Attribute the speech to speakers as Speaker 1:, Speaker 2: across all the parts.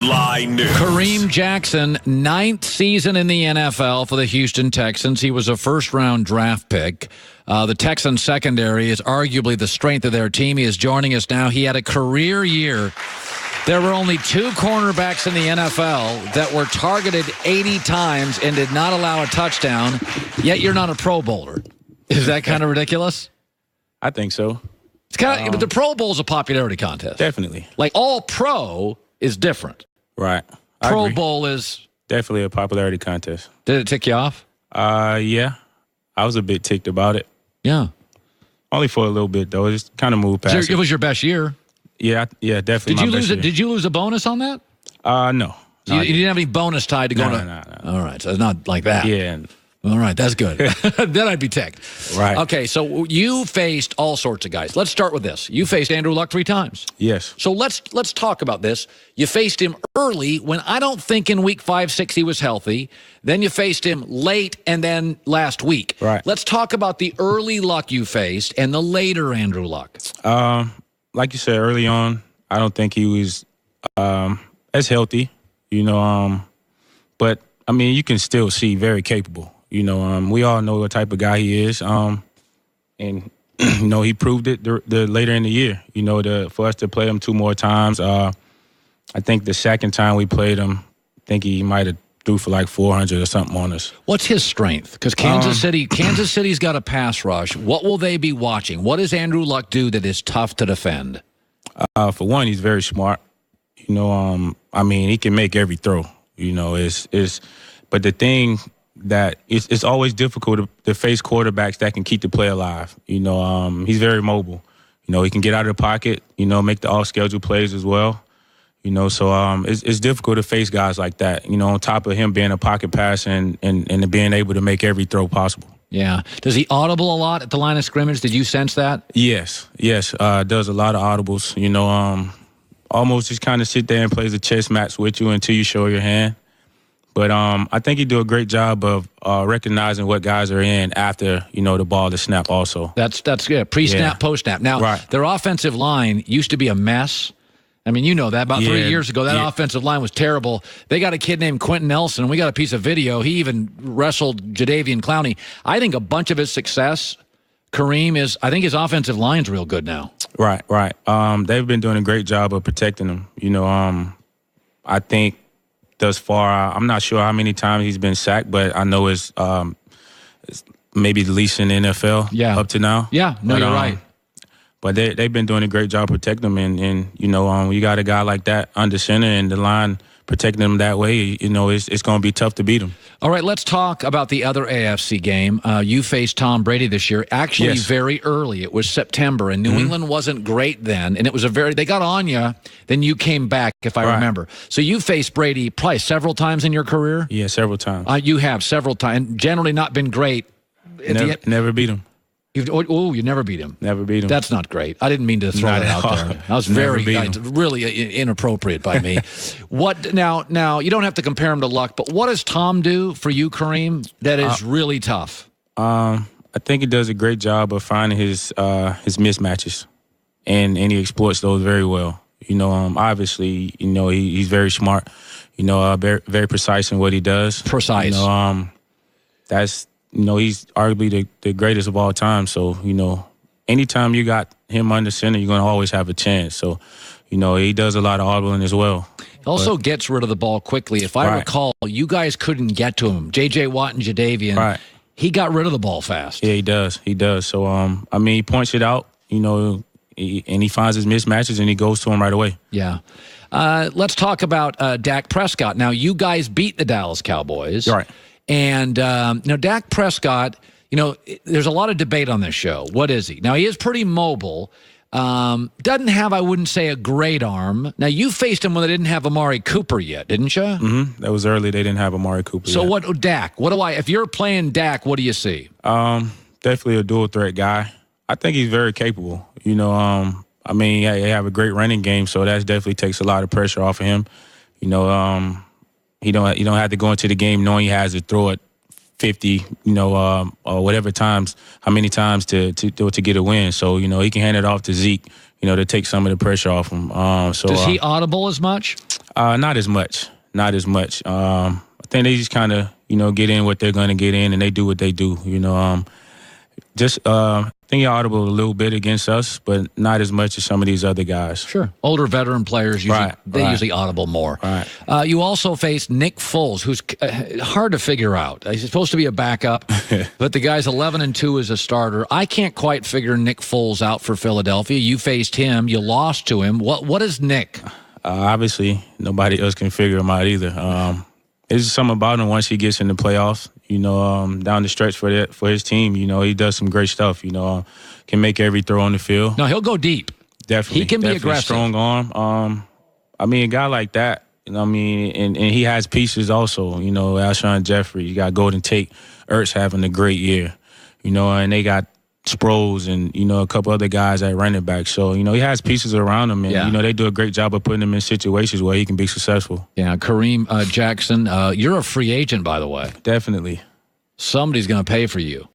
Speaker 1: Line News.
Speaker 2: Kareem Jackson, 9th season in the NFL for the Houston Texans. He was a first-round draft pick. The Texans secondary is arguably the strength of their team. He is joining us now. He had a career year. There were only 2 cornerbacks in the NFL that were targeted 80 times and did not allow a touchdown, yet you're not a Pro Bowler. Is that kind of ridiculous?
Speaker 3: I think so.
Speaker 2: It's kind of, but the Pro Bowl is a popularity contest.
Speaker 3: Definitely.
Speaker 2: Like all pro is different.
Speaker 3: Right. I
Speaker 2: Pro
Speaker 3: agree.
Speaker 2: Bowl is...
Speaker 3: Definitely a popularity contest.
Speaker 2: Did it tick you off?
Speaker 3: Yeah. I was a bit ticked about it.
Speaker 2: Yeah.
Speaker 3: Only for a little bit, though. It just kind of moved past
Speaker 2: It was your best year.
Speaker 3: Yeah, definitely.
Speaker 2: Did you lose a bonus on that?
Speaker 3: No.
Speaker 2: So you didn't have any bonus tied to go to...
Speaker 3: No.
Speaker 2: All right, so it's not like that.
Speaker 3: Yeah.
Speaker 2: All right, that's good. Then I'd be ticked.
Speaker 3: Right.
Speaker 2: Okay, so you faced all sorts of guys. Let's start with this. You faced Andrew Luck 3 times.
Speaker 3: Yes.
Speaker 2: So let's talk about this. You faced him early when I don't think in week 5, 6 he was healthy. Then you faced him late and then last week.
Speaker 3: Right.
Speaker 2: Let's talk about the early Luck you faced and the later Andrew Luck.
Speaker 3: Like you said early on, I don't think he was as healthy, but, I mean, you can still see very capable. We all know what type of guy he is, and he proved it the later in the year. For us to play him 2 more times. I think the second time we played him, I think he might have threw for like 400 or something on us.
Speaker 2: What's his strength? Because Kansas City's got a pass rush. What will they be watching? What does Andrew Luck do that is tough to defend?
Speaker 3: For one, he's very smart. I mean, he can make every throw. But the thing that it's always difficult to face quarterbacks that can keep the play alive. He's very mobile. He can get out of the pocket, make the off-schedule plays as well. So it's difficult to face guys like that, on top of him being a pocket passer and being able to make every throw possible.
Speaker 2: Yeah. Does he audible a lot at the line of scrimmage? Did you sense that?
Speaker 3: Yes. Does a lot of audibles, almost just kind of sit there and plays a chess match with you until you show your hand. But I think he do a great job of recognizing what guys are in after, the ball is snapped also.
Speaker 2: That's good. Pre-snap, post-snap. Now, Their offensive line used to be a mess. I mean, you know that. About 3 years ago, that offensive line was terrible. They got a kid named Quentin Nelson. We got a piece of video. He even wrestled Jadeveon Clowney. I think a bunch of his success, Kareem, I think his offensive line's real good now. Right.
Speaker 3: They've been doing a great job of protecting him. I think thus far, I'm not sure how many times he's been sacked, but I know it's maybe the least in the NFL up to now.
Speaker 2: Yeah, you're right.
Speaker 3: But they've been doing a great job protecting him, and you got a guy like that under center and the line protecting him that way, it's going to be tough to beat him. All
Speaker 2: right, let's talk about the other AFC game. You faced Tom Brady this year, actually very early. It was September, and New England wasn't great then, and it was they got on you, then you came back, if I remember. So you faced Brady probably several times in your career?
Speaker 3: Yeah, several times.
Speaker 2: You have several times, generally not been great.
Speaker 3: Never beat him.
Speaker 2: You never beat him.
Speaker 3: Never beat him.
Speaker 2: That's not great. I didn't mean to throw that out there. That was really inappropriate by me. What now? You don't have to compare him to Luck, but what does Tom do for you, Kareem, that is really tough?
Speaker 3: I think he does a great job of finding his mismatches, and he exploits those very well. Obviously, he's very smart. Very, very precise in what he does.
Speaker 2: Precise.
Speaker 3: That's. He's arguably the greatest of all time. So, anytime you got him under center, you're going to always have a chance. So, he does a lot of audibling as well.
Speaker 2: He also gets rid of the ball quickly. If I recall, you guys couldn't get to him. J.J. Watt and Jadeveon, he got rid of the ball fast.
Speaker 3: Yeah, he does. So, he points it out, and he finds his mismatches, and he goes to him right away.
Speaker 2: Yeah. Let's talk about Dak Prescott. Now, you guys beat the Dallas Cowboys.
Speaker 3: Right.
Speaker 2: And, Dak Prescott, there's a lot of debate on this show. What is he? Now, he is pretty mobile. Doesn't have, I wouldn't say, a great arm. Now, you faced him when they didn't have Amari Cooper yet, didn't you?
Speaker 3: Mm-hmm. That was early. They didn't have Amari Cooper
Speaker 2: yet.
Speaker 3: So,
Speaker 2: Dak, if you're playing Dak, what do you see?
Speaker 3: Definitely a dual-threat guy. I think he's very capable. They have a great running game, so that definitely takes a lot of pressure off of him. You don't have to go into the game knowing he has to throw it 50, or whatever times, how many times to get a win. So, he can hand it off to Zeke, to take some of the pressure off him.
Speaker 2: Does he audible as much?
Speaker 3: Not as much. Not as much. I think they just kind of, get in what they're going to get in, and they do what they do. I think he audible a little bit against us, but not as much as some of these other guys.
Speaker 2: Sure. Older veteran players, usually audible more.
Speaker 3: Right.
Speaker 2: You also faced Nick Foles, who's hard to figure out. He's supposed to be a backup, but the guy's 11-2 as a starter. I can't quite figure Nick Foles out for Philadelphia. You faced him. You lost to him. What is Nick?
Speaker 3: Obviously, nobody else can figure him out either. There's something about him once he gets in the playoffs, down the stretch for his team. He does some great stuff, can make every throw on the field.
Speaker 2: No, he'll go deep.
Speaker 3: Definitely.
Speaker 2: He can be aggressive.
Speaker 3: Strong arm. A guy like that, and he has pieces also, Alshon Jeffrey, you got Golden Tate, Ertz having a great year, and they got Sproles and, a couple other guys at running back. So, he has pieces around him, and, they do a great job of putting him in situations where he can be successful.
Speaker 2: Yeah, Kareem Jackson, you're a free agent, by the way.
Speaker 3: Definitely.
Speaker 2: Somebody's going to pay for you.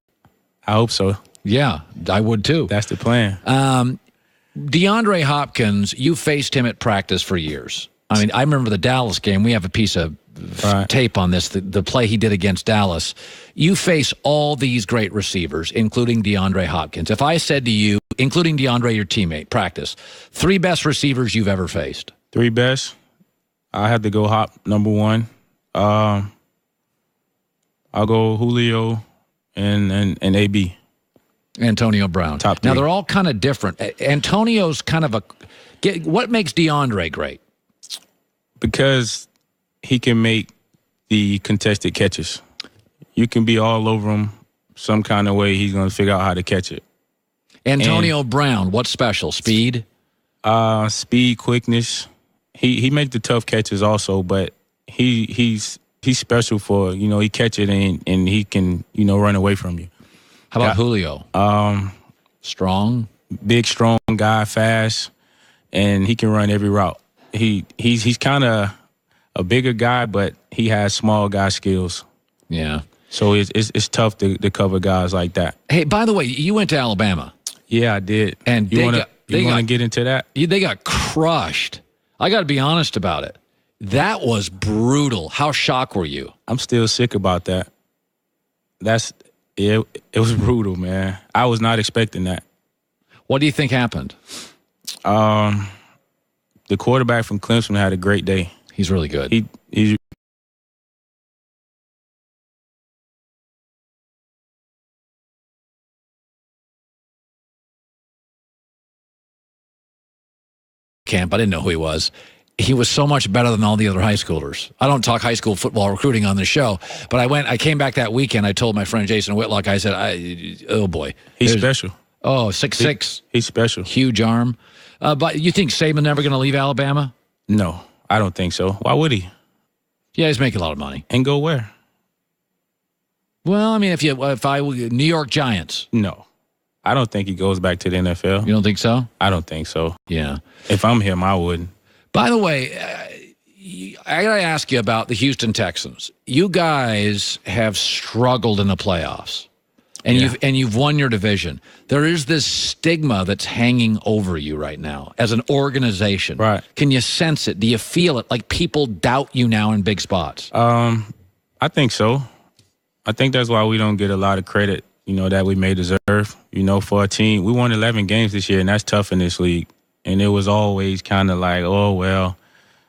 Speaker 3: I hope so.
Speaker 2: Yeah, I would too.
Speaker 3: That's the plan.
Speaker 2: DeAndre Hopkins, you faced him at practice for years. I remember the Dallas game. We have a piece of tape on this, the play he did against Dallas. You face all these great receivers, including DeAndre Hopkins. If I said to you, including DeAndre, your teammate, practice, 3 best receivers you've ever faced.
Speaker 3: 3 best? I have to go Hop, number 1. I'll go Julio and AB.
Speaker 2: Antonio Brown.
Speaker 3: Top 3.
Speaker 2: Now, they're all kind of different. Antonio's kind of what makes DeAndre great?
Speaker 3: Because he can make the contested catches. You can be all over him some kind of way. He's going to figure out how to catch it.
Speaker 2: Antonio Brown, what's special? Speed?
Speaker 3: Speed, quickness. He makes the tough catches also, but he's special for, he catch it and he can, run away from you.
Speaker 2: How about Julio? Strong?
Speaker 3: Big, strong guy, fast, and he can run every route. He's kind of a bigger guy, but he has small guy skills.
Speaker 2: Yeah.
Speaker 3: So it's tough to cover guys like that.
Speaker 2: Hey, by the way, you went to Alabama.
Speaker 3: Yeah, I did.
Speaker 2: And
Speaker 3: you want to get into that?
Speaker 2: They got crushed. I got to be honest about it. That was brutal. How shocked were you?
Speaker 3: I'm still sick about that. It was brutal, man. I was not expecting that.
Speaker 2: What do you think happened?
Speaker 3: The quarterback from Clemson had a great day.
Speaker 2: He's really good.
Speaker 3: He's
Speaker 2: camp. I didn't know who he was. He was so much better than all the other high schoolers. I don't talk high school football recruiting on the show, but I came back that weekend. I told my friend Jason Whitlock, I said, oh boy.
Speaker 3: He's special.
Speaker 2: Oh, 6'6".
Speaker 3: He's special.
Speaker 2: Huge arm. But you think Saban never going to leave Alabama?
Speaker 3: No, I don't think so. Why would he?
Speaker 2: Yeah, he's making a lot of money.
Speaker 3: And go where?
Speaker 2: Well, if I New York Giants.
Speaker 3: No. I don't think he goes back to the NFL.
Speaker 2: You don't think so?
Speaker 3: I don't think so.
Speaker 2: Yeah.
Speaker 3: If I'm him, I wouldn't.
Speaker 2: By the way, I got to ask you about the Houston Texans. You guys have struggled in the playoffs, and you've won your division. There is this stigma that's hanging over you right now as an organization.
Speaker 3: Right.
Speaker 2: Can you sense it? Do you feel it? Like people doubt you now in big spots?
Speaker 3: I think so. I think that's why we don't get a lot of credit, that we may deserve, for a team. We won 11 games this year, and that's tough in this league. And it was always kind of like, oh, well,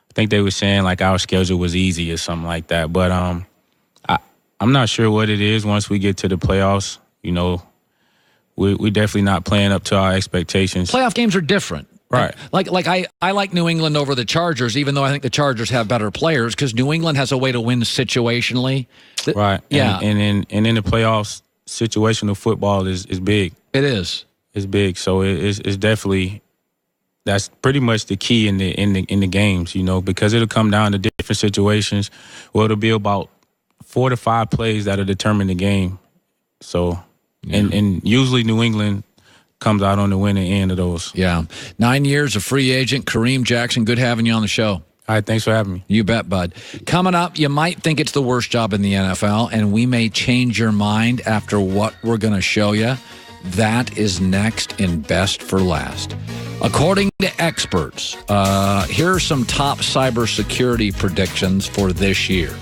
Speaker 3: I think they were saying like our schedule was easy or something like that. But I'm not sure what it is once we get to the playoffs. We definitely not playing up to our expectations.
Speaker 2: Playoff games are different.
Speaker 3: Right.
Speaker 2: Like I like New England over the Chargers, even though I think the Chargers have better players, because New England has a way to win situationally.
Speaker 3: Right.
Speaker 2: Yeah.
Speaker 3: And in the playoffs, situational football is big.
Speaker 2: It is.
Speaker 3: It's big. So it's definitely. That's pretty much the key in the games, because it'll come down to different situations. Well, it'll be about 4 to 5 plays that'll determine the game. So, and usually New England comes out on the winning end of those.
Speaker 2: Yeah. 9 years of free agent, Kareem Jackson. Good having you on the show.
Speaker 3: All right, thanks for having me.
Speaker 2: You bet, bud. Coming up, you might think it's the worst job in the NFL, and we may change your mind after what we're going to show you. That is next in best for last. According to experts, here are some top cybersecurity predictions for this year.